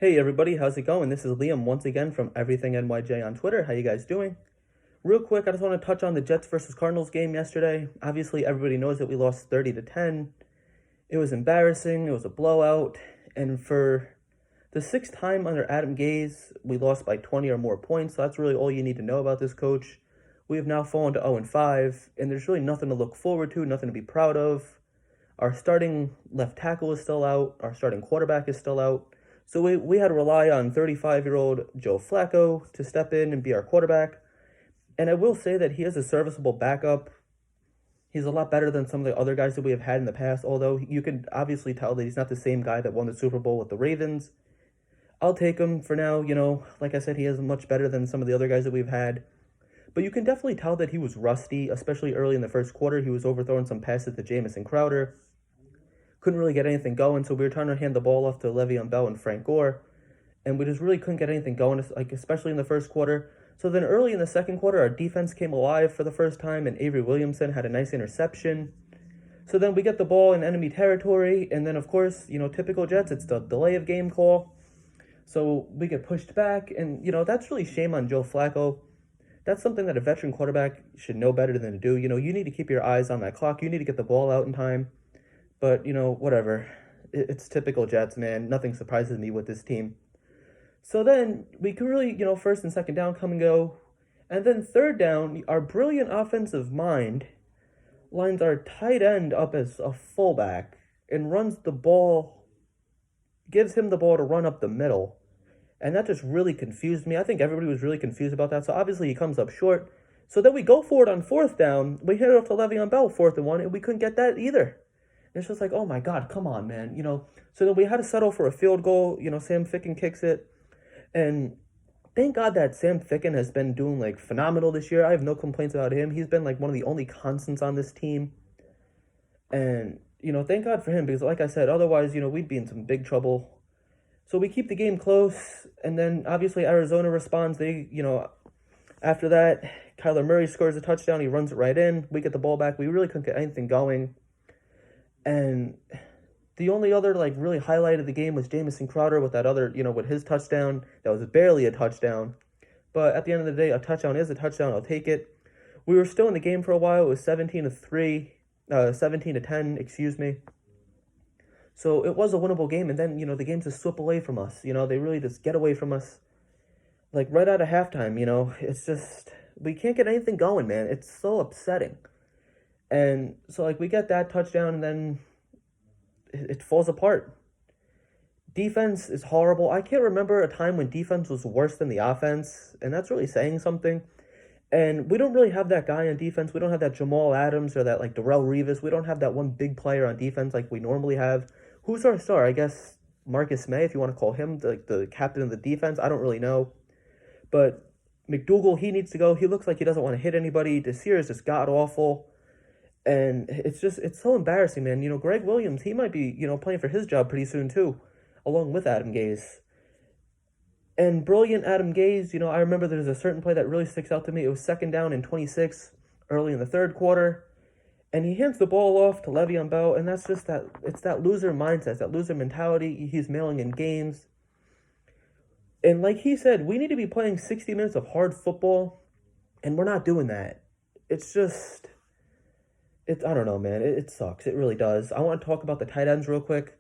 Hey everybody, how's it going? This is Liam once again from Everything NYJ on Twitter. How you guys doing? Real quick, I just want to touch on the Jets versus Cardinals game yesterday. Obviously, everybody knows that we lost 30-10. It was embarrassing. It was a blowout, and for the sixth time under Adam Gase, we lost by 20 or more points. So that's really all you need to know about this coach. We have now fallen to 0-5, and there's really nothing to look forward to, nothing to be proud of. Our starting left tackle is still out. Our starting quarterback is still out. So we had to rely on 35-year-old Joe Flacco to step in and be our quarterback. And I will say that he is a serviceable backup. He's a lot better than some of the other guys that we have had in the past, although you can obviously tell that he's not the same guy that won the Super Bowl with the Ravens. I'll take him for now. Like I said, he is much better than some of the other guys that we've had. But you can definitely tell that he was rusty, especially early in the first quarter. He was overthrowing some passes to Jamison Crowder. Couldn't really get anything going, so we were trying to hand the ball off to Le'Veon Bell and Frank Gore, and we just really couldn't get anything going, like especially in the first quarter. So then early in the second quarter, our defense came alive for the first time, and Avery Williamson had a nice interception. So then we get the ball in enemy territory, and then of course, typical Jets, it's the delay of game call. So we get pushed back, and that's really shame on Joe Flacco. That's something that a veteran quarterback should know better than to do. You need to keep your eyes on that clock. You need to get the ball out in time. But, whatever. It's typical Jets, man. Nothing surprises me with this team. So then we could really, first and second down come and go. And then third down, our brilliant offensive mind lines our tight end up as a fullback and runs the ball, gives him the ball to run up the middle. And that just really confused me. I think everybody was really confused about that. So obviously he comes up short. So then we go for it on fourth down. We hit it off to Le'Veon Bell, 4th and 1, and we couldn't get that either. It's just like, oh my God, come on, man. So then we had to settle for a field goal. Sam Ficken kicks it. And thank God that Sam Ficken has been doing like phenomenal this year. I have no complaints about him. He's been like one of the only constants on this team. And, thank God for him because like I said, otherwise, we'd be in some big trouble. So we keep the game close. And then obviously Arizona responds. After that, Kyler Murray scores a touchdown. He runs it right in. We get the ball back. We really couldn't get anything going. And the only other really highlight of the game was Jamison Crowder with that other, with his touchdown. That was barely a touchdown. But at the end of the day, a touchdown is a touchdown. I'll take it. We were still in the game for a while. It was 17-3, 17-10, excuse me. So it was a winnable game. And then, the game just slipped away from us. They really just get away from us. Like right out of halftime, it's just, we can't get anything going, man. It's so upsetting. And so, we get that touchdown, and then it falls apart. Defense is horrible. I can't remember a time when defense was worse than the offense, and that's really saying something. And we don't really have that guy on defense. We don't have that Jamal Adams or that, Darrelle Revis. We don't have that one big player on defense like we normally have. Who's our star? I guess Marcus May, if you want to call him the captain of the defense. I don't really know. But McDougal, he needs to go. He looks like he doesn't want to hit anybody. Desir is just god-awful. And it's so embarrassing, man. Greg Williams, he might be, playing for his job pretty soon, too, along with Adam Gase. And brilliant Adam Gase, I remember there's a certain play that really sticks out to me. It was 2nd down and 26 early in the third quarter. And he hands the ball off to Le'Veon Bell, and that's just it's that loser mindset, that loser mentality he's mailing in games. And like he said, we need to be playing 60 minutes of hard football, and we're not doing that. It's just... I don't know, man. It sucks. It really does. I want to talk about the tight ends real quick.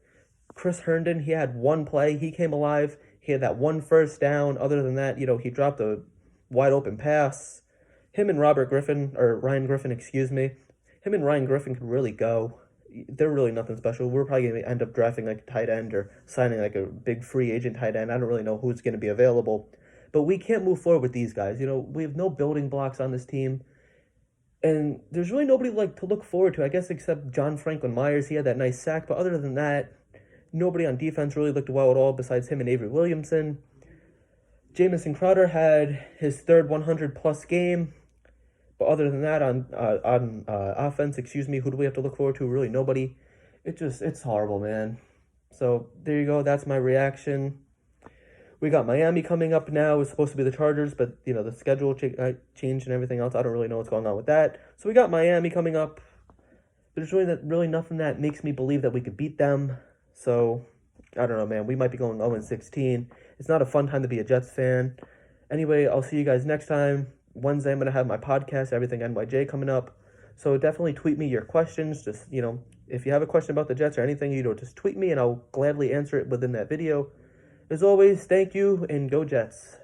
Chris Herndon, he had one play. He came alive. He had that one first down. Other than that, he dropped a wide open pass. Him and Ryan Griffin, excuse me. Him and Ryan Griffin could really go. They're really nothing special. We're probably going to end up drafting a tight end or signing a big free agent tight end. I don't really know who's going to be available. But we can't move forward with these guys. We have no building blocks on this team. And there's really nobody to look forward to, I guess, except John Franklin Myers. He had that nice sack, but other than that, nobody on defense really looked well at all besides him and Avery Williamson. Jamison Crowder had his third 100-plus game, but other than that, on offense, who do we have to look forward to? Really nobody. It's horrible, man. So there you go. That's my reaction. We got Miami coming up now. It's supposed to be the Chargers, but, the schedule changed and everything else. I don't really know what's going on with that. So we got Miami coming up. There's really nothing that makes me believe that we could beat them. So I don't know, man. We might be going 0-16. It's not a fun time to be a Jets fan. Anyway, I'll see you guys next time. Wednesday, I'm going to have my podcast, Everything NYJ, coming up. So definitely tweet me your questions. Just, if you have a question about the Jets or anything, just tweet me and I'll gladly answer it within that video. As always, thank you and go Jets.